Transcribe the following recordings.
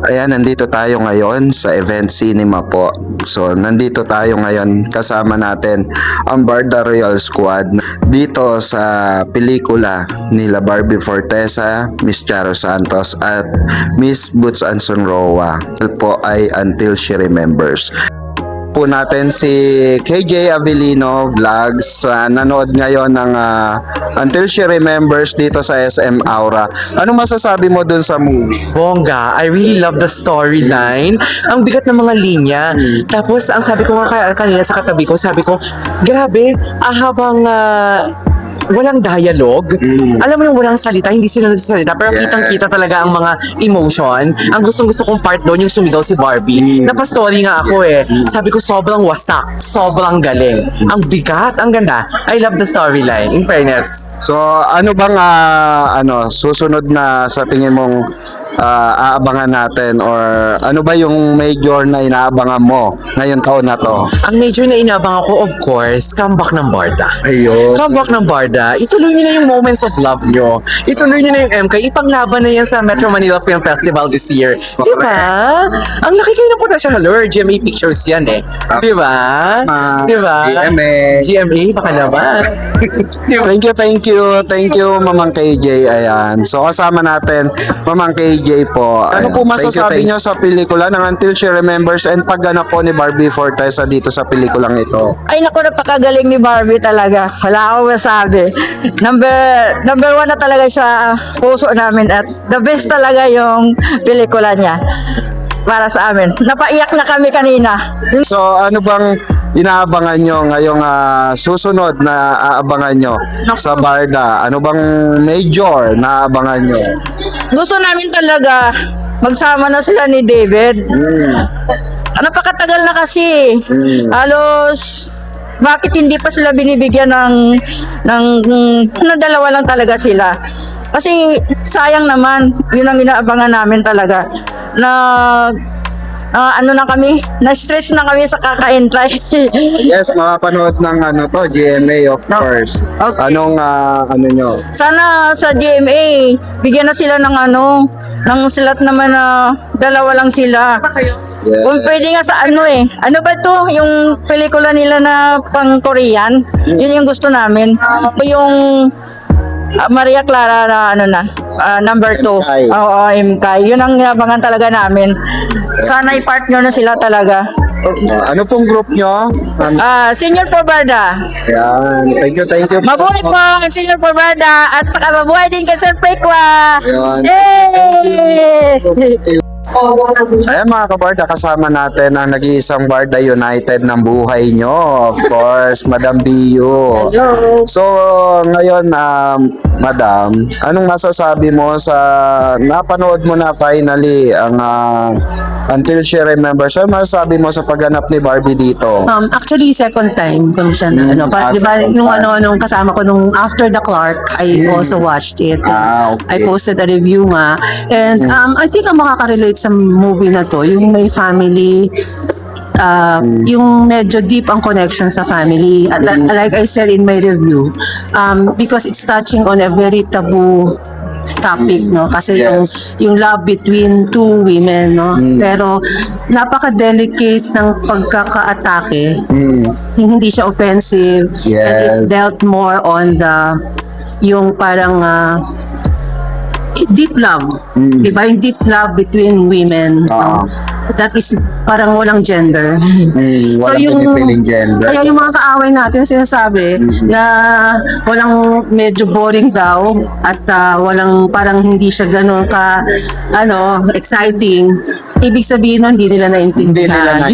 Ayan, nandito tayo ngayon sa Event Cinema po. So, nandito tayo ngayon kasama natin ang Barda Royal Squad dito sa pelikula nila Barbie Forteza, Miss Charo Santos at Miss Boots Anson Roa. Po ay Until She Remembers. Po natin si KJ Avellino Vlogs, nanood ngayon ng Until She Remembers dito sa SM Aura. Ano masasabi mo dun sa movie? Bongga, I really love the storyline. Ang bigat ng mga linya. Tapos, ang sabi ko nga kanina sa katabi ko, sabi ko, grabe, habang walang dialogue. Alam mo yung walang salita, hindi sila nagsasalita, pero kitang-kita talaga ang mga emotion. Ang gustong-gusto kong part doon, yung sumigaw si Barbie. Napastory nga ako eh. Sabi ko, sobrang wasak, sobrang galing. Ang bigat, ang ganda. I love the storyline, in fairness. So, ano bang susunod na sa tingin mong aabangan natin, or ano ba yung major na inaabangan mo ngayong taon na to? Ang major na inabang ako, of course, comeback ng Barda. Ayun. Comeback ng Barda. Ituloy niyo na yung moments of love niyo. Ituloy niyo na yung MK. Ipanglaban na yan sa Metro Manila Film Festival this year. Diba? Ang laki kayo ng potential. GMA Pictures yan eh. Diba? Diba? GMA, baka naman. Diba? Thank you, Mamang KJ. Ayan. So, kasama natin, Mamang KJ po. Ano po masasabi nyo sa pelikula ng Until She Remembers and pagganap po ni Barbie Forteza dito sa pelikulang ito? Ay naku, napakagaling ni Barbie talaga. Wala akong masabi. Number one na talaga sa puso namin at the best talaga yung pelikula niya para sa amin. Napaiyak na kami kanina. So, ano bang inaabangan nyo ngayong susunod na aabangan nyo sa Barda? Ano bang major na aabangan nyo? Gusto namin talaga magsama na sila ni David. Napakatagal na kasi. Halos bakit hindi pa sila binibigyan na dalawa lang talaga sila? Kasi sayang naman, yun ang inaabangan namin talaga. Na-stress na kami sa kaka-entry. Yes, makapanood ng GMA, of course. Okay. Anong nyo? Sana sa GMA, bigyan na sila ng slot naman na dalawa lang sila. Yeah. Kung pwede nga sa ano ba to? Yung pelikula nila na pang Korean, yun yung gusto namin. Yung Maria Clara na number 2. MK. Oo, MK. Yun ang inabangan talaga namin. Sana i-partner na sila talaga. Ano pong group nyo? Senior Porbarda. Ayan. Thank you. Mabuhay po ang Senior Porbarda at saka mabuhay din kay Sir Pekwa. Ayan. Yay! Ayan mga kabarda, kasama natin ang nag-iisang Barda United ng buhay nyo. Of course, Madam Biu. So, ngayon, Madam, anong masasabi mo sa napanood mo na finally ang Until She Remembers? Ano masasabi mo sa pagganap ni Barbie dito? Actually, second time ko siya na di ba, nung kasama ko nung After the Clark, I also watched it. Okay. I posted a review nga. And I think ang makaka-relate sa movie na to, yung may family, yung medyo deep ang connection sa family. Like I said in my review, because it's touching on a very taboo topic, no? Kasi yung love between two women, no? Pero napaka-delicate ng pagkaka-atake. Hindi siya offensive. And it dealt more on yung parang deep love. Diba? Yung deep love between women. That is parang walang gender. Walang pinipiling gender. Kaya yung mga kaaway natin sinasabi na walang medyo boring daw at walang parang hindi siya ganun ka exciting. Ibig sabihin nun, hindi nila naintindihan.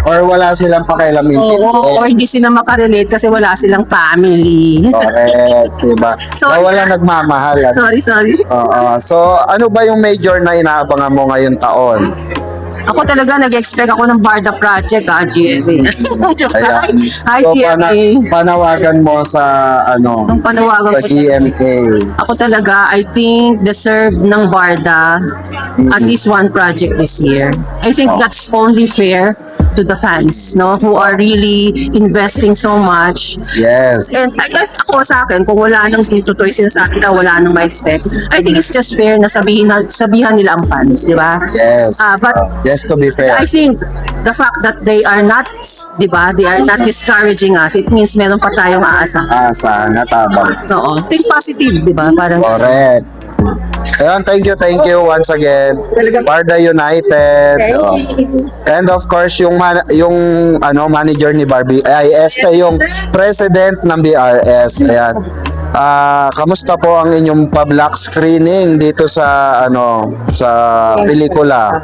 Or wala silang pakialamin. O hindi sila makarelate kasi wala silang family. Correct, diba? Sorry. Wala nagmamahal. Sorry. So, ano ba yung major na inaabangan mo ngayong taon? Ako talaga nag-expect ako ng Barda Project, GMA. Ayan. Hi, So, GMA. panawagan mo sa Ang panawagan sa ko GMK. Ako talaga, I think deserve ng Barda at least one project this year. I think that's only fair to the fans, no, who are really investing so much. Yes. And I guess ako sa akin, kung wala nang tutoy sinasabi na wala nang ma-expect, I think it's just fair na sabihan nila ang fans, di ba? Yes. But Just to be fair. I think the fact that they are not, di ba, they are not discouraging us, it means meron pa tayong aasahan. Sana tabang. Oo. Think positive, di ba? Parang, Correct. Ayan, thank you once again. Barda United. Oh. And of course, yung manager ni Barbie, yung president ng BRS. Ayan. Kamusta po ang inyong public screening dito sa sa pelikula?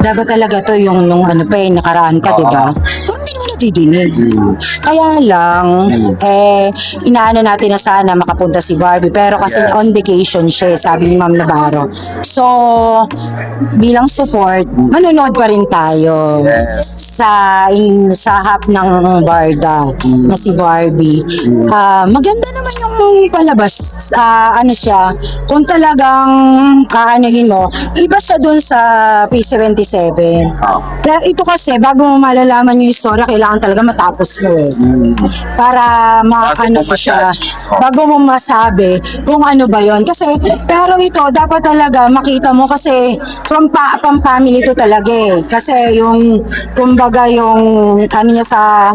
Dapat talaga to yung nung nakaraan pa, di ba? Pero hindi naman natidinig. Kaya lang, inaano natin na sana makapunta si Barbie. Pero kasi Yes. on vacation siya, sabi ni Ma'am Navarro. So, bilang support, manonood pa rin tayo Yes. sa hap ng Barda na si Barbie. Maganda naman yung palabas. Siya, kung talagang aanuhin mo, iba siya dun sa P77. Pero ito kasi, bago mo malalaman yung istorya, kailangan talaga matapos mo para maano ko siya. Bago mo masabi kung ano ba yon. Kasi, pero ito, dapat talaga makita mo kasi from family to talaga Kasi yung, kumbaga yung, niya sa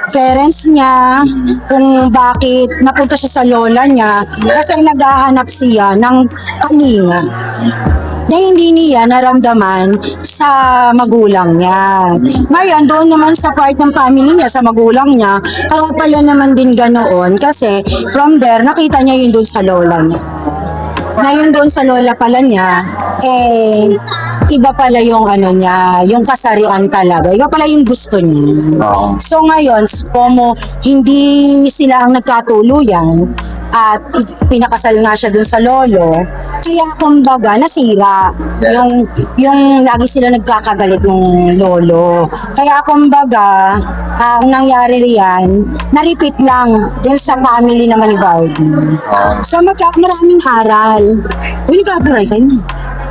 parents niya, kung bakit napunta siya sa lola niya, kasi naghahanap siya ng kalinga na hindi niya naramdaman sa magulang niya. Ngayon, doon naman sa part ng family niya, sa magulang niya, kaya pala naman din ganoon kasi from there, nakita niya yun doon sa lola niya. Ngayon doon sa lola pala niya, iba pala yung niya, yung kasarian talaga. Iba pala yung gusto niya. So ngayon, como hindi sila ang nagkatuluyan at pinakasal nga siya dun sa lolo, kaya kumbaga nasira yung lagi sila nagkakagalit ng lolo. Kaya kumbaga, ang nangyari riyan, na-repeat lang dun sa family naman ni Barbie. So maraming aral. Uy, nag-apply kayo.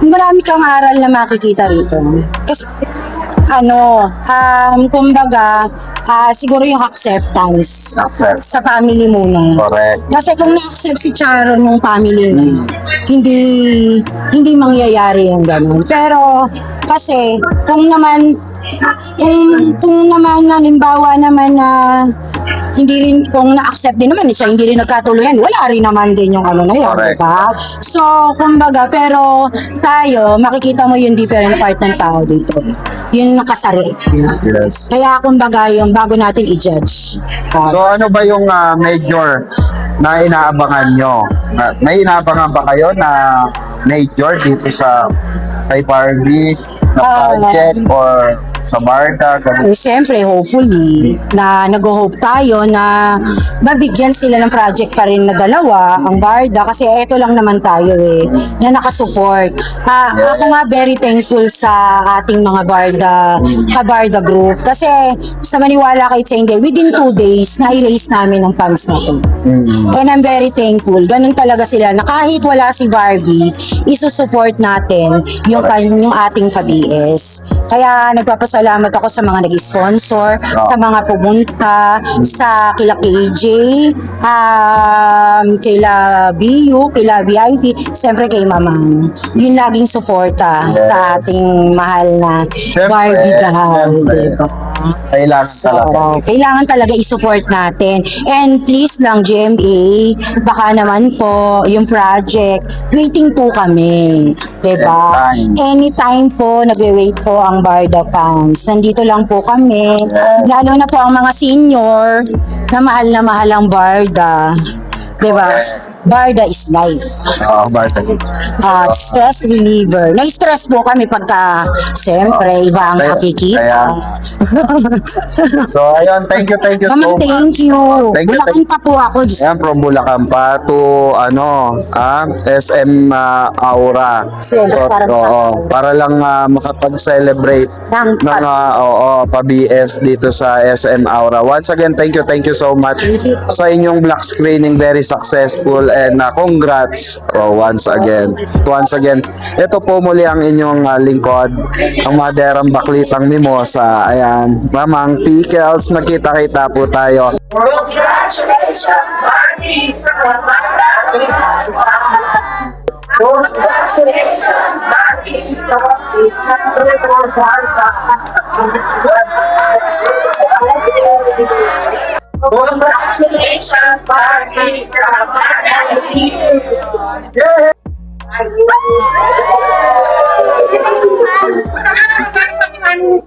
Marami kang aral na makikita rito. Kasi, kumbaga, siguro yung acceptance sa family muna. Correct. Kasi kung na-accept si Charo nung family niya, hindi mangyayari yung ganun. Pero, kasi, kung naman halimbawa naman na hindi rin, kung na-accept din naman siya, hindi rin nagkatuluyan, wala rin naman din yung na yun, Correct. diba? So, kumbaga, pero tayo, makikita mo yung different part ng tao dito. Yun yung nakasari. Yes. Kaya, kumbaga, yung bago natin i-judge. So ano ba yung major na inaabangan nyo? May inaabangan ba kayo na major dito sa kay Barbie na project or sa Barda? Siyempre, hopefully, na nag-hope tayo na mabigyan sila ng project pa rin na dalawa, ang Barda, kasi eto lang naman tayo na nakasupport. Ako nga very thankful sa ating mga ka-Barda group, kasi sa maniwala kahit sa hindi, within 2 days, na-erase namin ang fans na to. And I'm very thankful. Ganun talaga sila, na kahit wala si Barbie, isusupport natin yung ating ka-BS. Kaya nagpapasalamat ako sa mga nag-sponsor, sa mga pumunta, sa kila KJ, kila BU, kila VIP, siyempre kay Mamang. Yung laging suporta sa ating mahal na Barbie doll, diba? Kailangan talaga i-support natin. And please lang, GMA, baka naman po, yung project, waiting po kami. Diba? Anytime po, nag-wait po ang Barda fans. Nandito lang po kami. Lalo na po ang mga senior na mahal ang Barda. Diba? Barda is life. Oo, Barda. Stress reliever. Na-stress po kami pagka, siyempre, iba ang nakikita. Kaya- So, ayun, thank you so Mama, much. thank you. Thank you, Bulacan pa po ako. Diyos Ayan, from Bulacan pa to, SM Aura. So, para lang makapag-celebrate ng, pa-BS dito sa SM Aura. Once again, thank you so much sa inyong black screening. Very successful and congrats once again. Ito po muli ang inyong lingkod, ang maderang baklitang mimosa. Ayan, Mamang Pickles, magkita-kita po tayo. Congratulations, Barbie! Congratulations, Barbie! Congratulations, Barbie!